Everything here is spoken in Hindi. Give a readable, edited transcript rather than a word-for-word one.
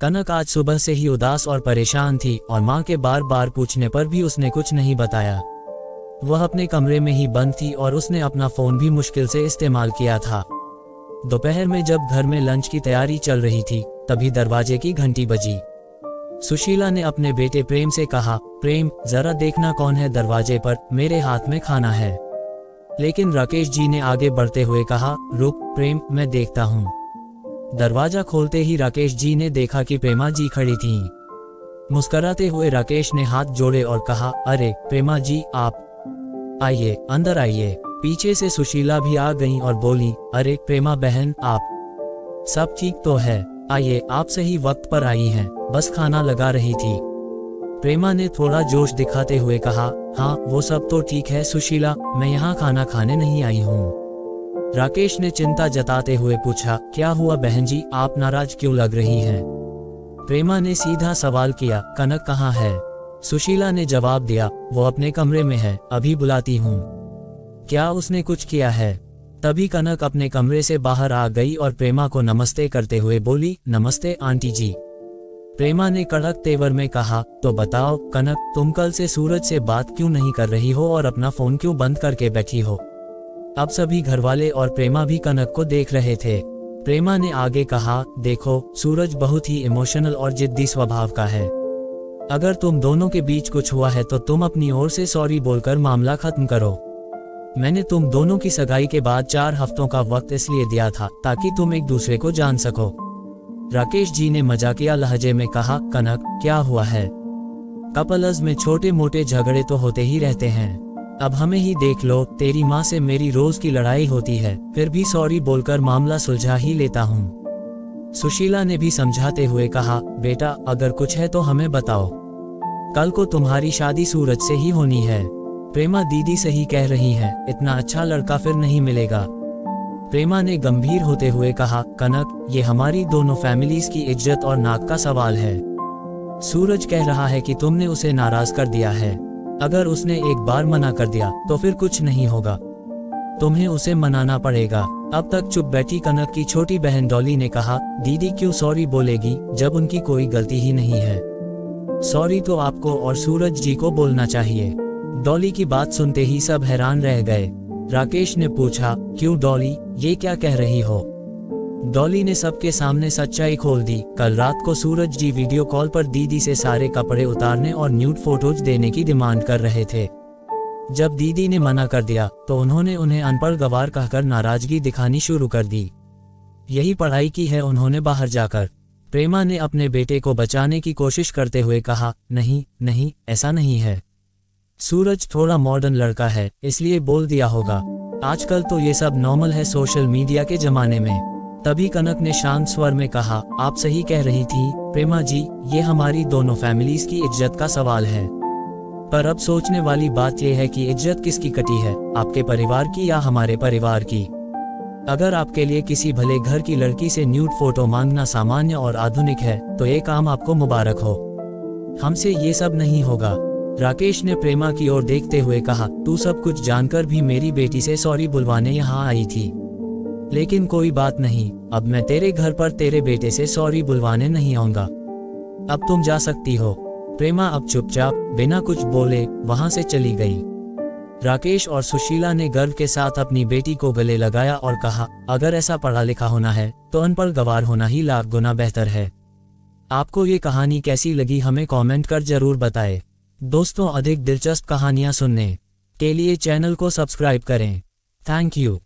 कनक आज सुबह से ही उदास और परेशान थी और माँ के बार बार पूछने पर भी उसने कुछ नहीं बताया। वह अपने कमरे में ही बंद थी और उसने अपना फ़ोन भी मुश्किल से इस्तेमाल किया था। दोपहर में जब घर में लंच की तैयारी चल रही थी तभी दरवाजे की घंटी बजी। सुशीला ने अपने बेटे प्रेम से कहा, प्रेम जरा देखना कौन है दरवाजे पर, मेरे हाथ में खाना है। लेकिन राकेश जी ने आगे बढ़ते हुए कहा, रुक प्रेम, मैं देखता हूँ। दरवाजा खोलते ही राकेश जी ने देखा कि प्रेमा जी खड़ी थीं। मुस्कुराते हुए राकेश ने हाथ जोड़े और कहा, अरे प्रेमा जी आप आइए, अंदर आइए। पीछे से सुशीला भी आ गईं और बोली, अरे प्रेमा बहन आप सब ठीक तो है? आइए, आप सही वक्त पर आई हैं, बस खाना लगा रही थी। प्रेमा ने थोड़ा जोश दिखाते हुए कहा, हाँ वो सब तो ठीक है सुशीला, मैं यहाँ खाना खाने नहीं आई हूँ। राकेश ने चिंता जताते हुए पूछा, क्या हुआ बहन जी, आप नाराज क्यों लग रही हैं? प्रेमा ने सीधा सवाल किया, कनक कहाँ है? सुशीला ने जवाब दिया, वो अपने कमरे में है, अभी बुलाती हूँ। क्या उसने कुछ किया है? तभी कनक अपने कमरे से बाहर आ गई और प्रेमा को नमस्ते करते हुए बोली, नमस्ते आंटी जी। प्रेमा ने कड़क तेवर में कहा, तो बताओ कनक, तुम कल से सूरज से बात क्यों नहीं कर रही हो और अपना फोन क्यों बंद करके बैठी हो? अब सभी घरवाले और प्रेमा भी कनक को देख रहे थे। प्रेमा ने आगे कहा, देखो सूरज बहुत ही इमोशनल और जिद्दी स्वभाव का है। अगर तुम दोनों के बीच कुछ हुआ है तो तुम अपनी ओर से सॉरी बोलकर मामला खत्म करो। मैंने तुम दोनों की सगाई के बाद 4 हफ्तों का वक्त इसलिए दिया था ताकि तुम एक दूसरे को जान सको। राकेश जी ने मजाकिया लहजे में कहा, कनक क्या हुआ है? कपल्स में छोटे मोटे झगड़े तो होते ही रहते हैं, अब हमें ही देख लो, तेरी माँ से मेरी रोज की लड़ाई होती है, फिर भी सॉरी बोलकर मामला सुलझा ही लेता हूँ। सुशीला ने भी समझाते हुए कहा, बेटा अगर कुछ है तो हमें बताओ, कल को तुम्हारी शादी सूरज से ही होनी है। प्रेमा दीदी सही कह रही हैं, इतना अच्छा लड़का फिर नहीं मिलेगा। प्रेमा ने गंभीर होते हुए कहा, कनक ये हमारी दोनों फैमिलीज की इज्जत और नाक का सवाल है। सूरज कह रहा है कि तुमने उसे नाराज कर दिया है, अगर उसने एक बार मना कर दिया तो फिर कुछ नहीं होगा, तुम्हें उसे मनाना पड़ेगा। अब तक चुप बैठी कनक की छोटी बहन डॉली ने कहा, दीदी क्यों सॉरी बोलेगी जब उनकी कोई गलती ही नहीं है? सॉरी तो आपको और सूरज जी को बोलना चाहिए। डॉली की बात सुनते ही सब हैरान रह गए। राकेश ने पूछा, क्यों डॉली, ये क्या कह रही हो? डॉली ने सबके सामने सच्चाई खोल दी। कल रात को सूरज जी वीडियो कॉल पर दीदी से सारे कपड़े उतारने और न्यूड फोटोज देने की डिमांड कर रहे थे। जब दीदी ने मना कर दिया तो उन्होंने उन्हें अनपढ़ गवार कहकर नाराजगी दिखानी शुरू कर दी। यही पढ़ाई की है उन्होंने बाहर जाकर। प्रेमा ने अपने बेटे को बचाने की कोशिश करते हुए कहा, नहीं नहीं, ऐसा नहीं है। सूरज थोड़ा मॉडर्न लड़का है इसलिए बोल दिया होगा, आजकल तो ये सब नॉर्मल है सोशल मीडिया के जमाने में। तभी कनक ने शांत स्वर में कहा, आप सही कह रही थी प्रेमा जी, ये हमारी दोनों फैमिलीज की इज्जत का सवाल है। पर अब सोचने वाली बात यह है कि इज्जत किसकी कटी है, आपके परिवार की या हमारे परिवार की? अगर आपके लिए किसी भले घर की लड़की से न्यूड फोटो मांगना सामान्य और आधुनिक है तो ये काम आपको मुबारक हो, हमसे ये सब नहीं होगा। राकेश ने प्रेमा की ओर देखते हुए कहा, तू सब कुछ जानकर भी मेरी बेटी से सॉरी बुलवाने यहाँ आई थी, लेकिन कोई बात नहीं, अब मैं तेरे घर पर तेरे बेटे से सॉरी बुलवाने नहीं आऊंगा, अब तुम जा सकती हो। प्रेमा अब चुपचाप बिना कुछ बोले वहां से चली गई। राकेश और सुशीला ने गर्व के साथ अपनी बेटी को गले लगाया और कहा, अगर ऐसा पढ़ा लिखा होना है तो अनपढ़ गवार होना ही लाख गुना बेहतर है। आपको ये कहानी कैसी लगी हमें कमेंट कर जरूर बताएं। दोस्तों, अधिक दिलचस्प कहानियां सुनने के लिए चैनल को सब्सक्राइब करें। Thank you.